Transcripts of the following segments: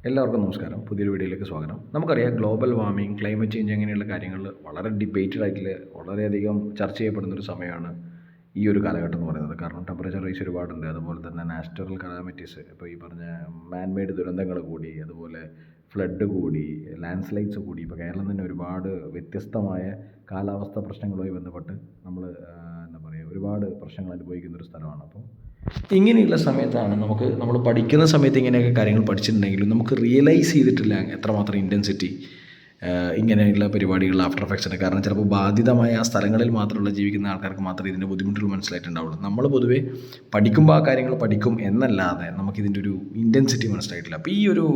എല്ലാവർക്കും നമസ്കാരം. പുതിയൊരു വീഡിയോയിലേക്ക് സ്വാഗതം. നമുക്കറിയാം ഗ്ലോബൽ വാർമിംഗ്, ക്ലൈമറ്റ് ചേഞ്ച് അങ്ങനെയുള്ള കാര്യങ്ങൾ വളരെ ഡിബേറ്റഡ് ആയിട്ടുള്ള വളരെയധികം ചർച്ച ചെയ്യപ്പെടുന്നൊരു സമയമാണ് ഈ ഒരു കാലഘട്ടം എന്ന് പറയുന്നത്. കാരണം ടെമ്പറേച്ചർ റൈസ് ഒരുപാടുണ്ട്. അതുപോലെ തന്നെ നാച്ചുറൽ കലാമിറ്റീസ്, ഇപ്പോൾ ഈ പറഞ്ഞ മാൻമെയ്ഡ് ദുരന്തങ്ങൾ കൂടി, അതുപോലെ ഫ്ലഡ് കൂടി, ലാൻഡ് സ്ലൈഡ്സ് കൂടി. ഇപ്പോൾ കേരളം തന്നെ ഒരുപാട് വ്യത്യസ്തമായ കാലാവസ്ഥ പ്രശ്നങ്ങളുമായി ബന്ധപ്പെട്ട് നമ്മൾ എന്താ പറയുക, ഒരുപാട് പ്രശ്നങ്ങൾ അനുഭവിക്കുന്നൊരു സ്ഥലമാണ്. അപ്പോൾ ഇങ്ങനെയുള്ള സമയത്താണ് നമ്മൾ പഠിക്കുന്ന സമയത്ത് ഇങ്ങനെയൊക്കെ കാര്യങ്ങൾ പഠിച്ചിട്ടുണ്ടെങ്കിലും നമുക്ക് റിയലൈസ് ചെയ്തിട്ടില്ല എത്രമാത്രം ഇൻറ്റൻസിറ്റി ഇങ്ങനെയുള്ള പരിപാടികളിൽ ആഫ്റ്റർ എഫക്ട്സ് ഉണ്ട്. കാരണം ചിലപ്പോൾ ബാധിതമായ ആ സ്ഥലങ്ങളിൽ മാത്രമുള്ള ജീവിക്കുന്ന ആൾക്കാർക്ക് മാത്രമേ ഇതിൻ്റെ ബുദ്ധിമുട്ടുകൾ മനസ്സിലായിട്ടുണ്ടാവുള്ളൂ. നമ്മൾ പൊതുവേ പഠിക്കുമ്പോൾ ആ കാര്യങ്ങൾ പഠിക്കും എന്നല്ലാതെ നമുക്കിതിൻ്റെ ഒരു ഇൻറ്റൻസിറ്റി മനസ്സിലായിട്ടില്ല. അപ്പോൾ ഈ ഒരു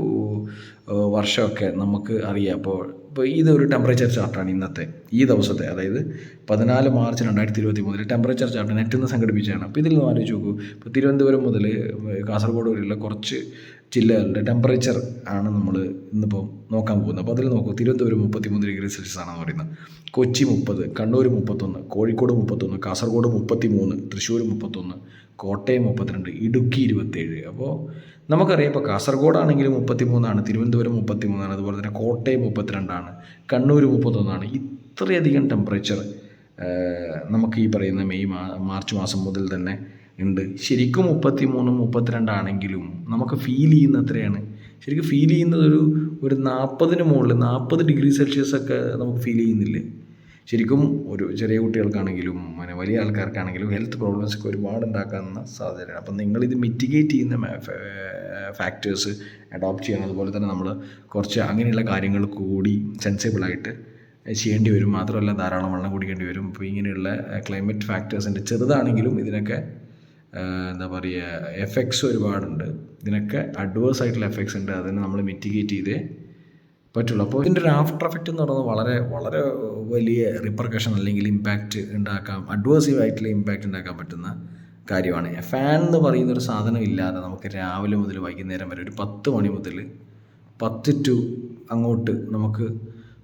വർഷമൊക്കെ നമുക്ക് അറിയാം. ഇപ്പോൾ ഇതൊരു ടെമ്പറേച്ചർ ചാർട്ടാണ് ഇന്നത്തെ ഈ ദിവസത്തെ, അതായത് 14 മാർച്ച് 2023 ടെമ്പറേച്ചർ ചാർട്ട് നെറ്റിൽ നിന്ന് സംഘടിപ്പിച്ചതാണ്. അപ്പോൾ ഇതിൽ നിന്ന് ആലോചിച്ച് നോക്കൂ, ഇപ്പോൾ തിരുവനന്തപുരം മുതൽ കാസർഗോഡ് വരെയുള്ള കുറച്ച് ജില്ലകളുടെ ടെമ്പറേച്ചർ ആണ് നമ്മൾ ഇന്നിപ്പോൾ നോക്കാൻ പോകുന്നത്. അപ്പോൾ അതിൽ നോക്കൂ, തിരുവനന്തപുരം 33 ഡിഗ്രി സെൽഷ്യസ് ആണെന്ന് പറയുന്നത്, കൊച്ചി 30, കണ്ണൂർ 31, കോഴിക്കോട് 31, കാസർഗോഡ് 33, തൃശ്ശൂർ 31, കോട്ടയം 32, ഇടുക്കി 27. അപ്പോൾ നമുക്കറിയാം, ഇപ്പോൾ കാസർഗോഡാണെങ്കിൽ 33ആണ്, തിരുവനന്തപുരം 33ആണ്, അതുപോലെ തന്നെ കോട്ടയം 32ആണ്, കണ്ണൂർ 31ആണ്. ഇത്രയധികം ടെമ്പറേച്ചർ നമുക്ക് ഈ പറയുന്ന മാർച്ച് മാസം മുതൽ തന്നെ ഉണ്ട്. ശരിക്കും 33, 32 ആണെങ്കിലും നമുക്ക് ഫീൽ ചെയ്യുന്ന എത്രയാണ്? ശരിക്കും ഫീൽ ചെയ്യുന്നത് ഒരു 40 മുകളിൽ 40 ഡിഗ്രി സെൽഷ്യസ് ഒക്കെ നമുക്ക് ഫീൽ ചെയ്യുന്നില്ലേ? ശരിക്കും ഒരു ചെറിയ കുട്ടികൾക്കാണെങ്കിലും വലിയ ആൾക്കാർക്കാണെങ്കിലും ഹെൽത്ത് പ്രോബ്ലംസ് ഒക്കെ ഒരുപാട് ഉണ്ടാക്കാവുന്ന സാധ്യതയാണ്. അപ്പം നിങ്ങളിത് മിറ്റിഗേറ്റ് ചെയ്യുന്ന ഫാക്ടേഴ്സ് അഡോപ്റ്റ് ചെയ്യണം. അതുപോലെ തന്നെ നമ്മൾ കുറച്ച് അങ്ങനെയുള്ള കാര്യങ്ങൾ കൂടി സെൻസിബിളായിട്ട് ചെയ്യേണ്ടി വരും. മാത്രമല്ല, ധാരാളം വെള്ളം കുടിക്കേണ്ടി വരും. ഇപ്പോൾ ഇങ്ങനെയുള്ള ക്ലൈമറ്റ് ഫാക്ടേഴ്സിൻ്റെ ചെറുതാണെങ്കിലും ഇതിനൊക്കെ എന്താ പറയുക, എഫക്ട്സ് ഒരുപാടുണ്ട്. ഇതിനൊക്കെ അഡ്വേഴ്സ് ആയിട്ടുള്ള എഫക്ട്സ് ഉണ്ട്. അതിനെ നമ്മൾ മിറ്റിഗേറ്റ് ചെയ്തേ പറ്റുള്ളൂ. അപ്പോൾ ഇതിൻ്റെ ഒരു ആഫ്റ്റർ എഫക്റ്റ് എന്ന് പറയുന്നത് വളരെ വളരെ വലിയ റിപ്പർക്കഷൻ അല്ലെങ്കിൽ ഇമ്പാക്റ്റ് ഉണ്ടാക്കാം, അഡ്വേഴ്സീവ് ആയിട്ടുള്ള ഇമ്പാക്റ്റ് ഉണ്ടാക്കാൻ പറ്റുന്ന കാര്യമാണ്. ഫാൻ എന്ന് പറയുന്നൊരു സാധനം ഇല്ലാതെ നമുക്ക് രാവിലെ മുതൽ വൈകുന്നേരം വരെ ഒരു 10 മണി മുതൽ 10 ടു അങ്ങോട്ട് നമുക്ക്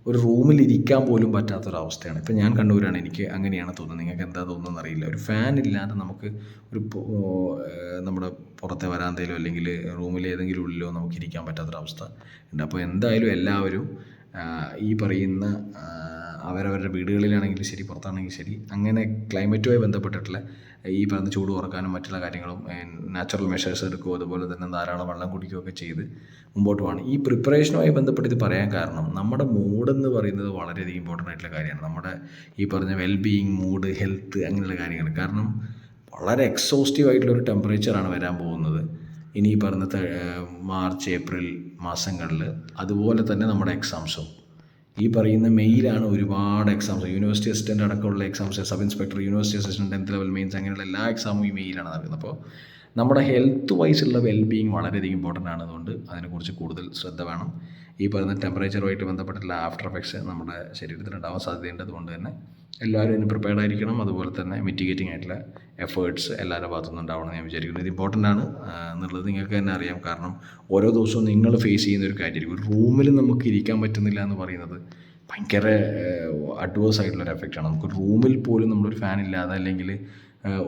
ഒരു റൂമിലിരിക്കാൻ പോലും പറ്റാത്തൊരവസ്ഥയാണ്. ഇപ്പം ഞാൻ കണ്ണൂരാണ്, എനിക്ക് അങ്ങനെയാണ് തോന്നുന്നത്. നിങ്ങൾക്ക് എന്താ തോന്നുന്നതെന്ന് അറിയില്ല. ഒരു ഫാൻ ഇല്ലാതെ നമുക്ക് നമ്മുടെ പുറത്തെ വരാന്തയിലോ അല്ലെങ്കിൽ റൂമിൽ ഏതെങ്കിലും ഉള്ളിലോ നമുക്ക് ഇരിക്കാൻ പറ്റാത്തൊരവസ്ഥ ഉണ്ട്. അപ്പോൾ എന്തായാലും എല്ലാവരും ഈ പറയുന്ന അവരവരുടെ വീടുകളിലാണെങ്കിലും ശരി, പുറത്താണെങ്കിലും ശരി, അങ്ങനെ ക്ലൈമറ്റുമായി ബന്ധപ്പെട്ടിട്ടുള്ള ഈ പറയുന്ന ചൂട് കുറക്കാനും മറ്റുള്ള കാര്യങ്ങളും നാച്ചുറൽ മെഷേഴ്സ് എടുക്കുകയോ അതുപോലെ തന്നെ ധാരാളം വെള്ളം കുടിക്കുകയൊക്കെ ചെയ്ത് മുമ്പോട്ട് പോകണം. ഈ പ്രിപ്പറേഷനുമായി ബന്ധപ്പെട്ട് ഇത് പറയാൻ കാരണം നമ്മുടെ മൂഡെന്ന് പറയുന്നത് വളരെയധികം ഇമ്പോർട്ടൻ്റ് ആയിട്ടുള്ള കാര്യമാണ്. നമ്മുടെ ഈ പറഞ്ഞ വെൽബീയിങ്, മൂഡ്, ഹെൽത്ത് അങ്ങനെയുള്ള കാര്യങ്ങൾ. കാരണം വളരെ എക്സോസ്റ്റീവ് ആയിട്ടുള്ളൊരു ടെമ്പറേച്ചറാണ് വരാൻ പോകുന്നത് ഇനി ഈ പറഞ്ഞ മാർച്ച്, ഏപ്രിൽ മാസങ്ങളിൽ. അതുപോലെ തന്നെ നമ്മുടെ എക്സാംസും ഈ പറയുന്ന മെയിലാണ് ഒരുപാട് എക്സാംസ്, യൂണിവേഴ്സിറ്റി അസിസ്റ്റൻ്റ് അടക്കമുള്ള exams, sub inspector, university assistant, 10th level mains, അങ്ങനെയുള്ള എല്ലാ എക്സാമും ഈ മെയിലാണ് നടക്കുന്നത്. അപ്പോൾ നമ്മുടെ ഹെൽത്ത് വൈസുള്ള വെൽബീയിങ് വളരെയധികം ഇമ്പോർട്ടൻ്റ് ആണ്. അതുകൊണ്ട് അതിനെക്കുറിച്ച് കൂടുതൽ ശ്രദ്ധ വേണം. ഈ പറയുന്ന ടെമ്പറേച്ചറുമായിട്ട് ബന്ധപ്പെട്ടുള്ള ആഫ്റ്റർ എഫക്ട്സ് നമ്മുടെ ശരീരത്തിൽ ഉണ്ടാവാൻ സാധ്യതയുണ്ട്. അതുകൊണ്ട് തന്നെ എല്ലാവരും ഇതിന് പ്രിപ്പയർഡ് ആയിരിക്കണം. അതുപോലെ തന്നെ മിറ്റിഗേറ്റിംഗ് ആയിട്ടുള്ള എഫേർട്സ് എല്ലാവരുടെ ഭാഗത്തുനിന്ന് ഉണ്ടാവണം ഞാൻ വിചാരിക്കുന്നു. ഇത് ഇമ്പോർട്ടൻ്റ് ആണ് എന്നുള്ളത് നിങ്ങൾക്ക് തന്നെ അറിയാം. കാരണം ഓരോ ദിവസവും നിങ്ങൾ ഫേസ് ചെയ്യുന്ന ഒരു കാര്യമായിരിക്കും. ഒരു റൂമിൽ നമുക്ക് ഇരിക്കാൻ പറ്റുന്നില്ല എന്ന് പറയുന്നത് ഭയങ്കര അഡ്വേഴ്സ് ആയിട്ടുള്ളൊരു എഫക്റ്റാണ്. നമുക്ക് റൂമിൽ പോലും നമ്മളൊരു ഫാൻ ഇല്ലാതെ അല്ലെങ്കിൽ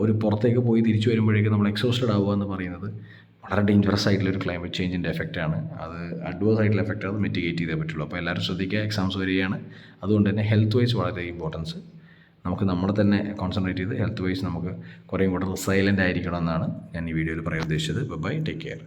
ഒരു പുറത്തേക്ക് പോയി തിരിച്ചു വരുമ്പോഴേക്കും നമ്മൾ എക്സോസ്റ്റഡ് ആവുക എന്ന് പറയുന്നത് വളരെ ഡേഞ്ചറസ് ആയിട്ടുള്ളൊരു ക്ലൈമറ്റ് ചേഞ്ചിൻ്റെ എഫക്റ്റാണ്. അത് അഡ്വേഴ്സ് ആയിട്ടുള്ള എഫക്റ്റ്, അത് മിറ്റിഗേറ്റ് ചെയ്തേ പറ്റുള്ളൂ. അപ്പോൾ എല്ലാവരും ശ്രദ്ധിക്കുക, എക്സാംസ് വരികയാണ്. അതുകൊണ്ട് തന്നെ ഹെൽത്ത് വൈസ് വളരെ ഇമ്പോർട്ടൻസ് നമുക്ക് നമ്മളെ തന്നെ കോൺസെൻട്രേറ്റ് ചെയ്ത് ഹെൽത്ത് വൈസ് നമുക്ക് കുറേയും കൂടെ റിസൈലൻ്റ് ആയിരിക്കണം എന്നാണ് ഞാൻ ഈ വീഡിയോയിൽ പറയാൻ ഉദ്ദേശിച്ചത്. Bye, take care.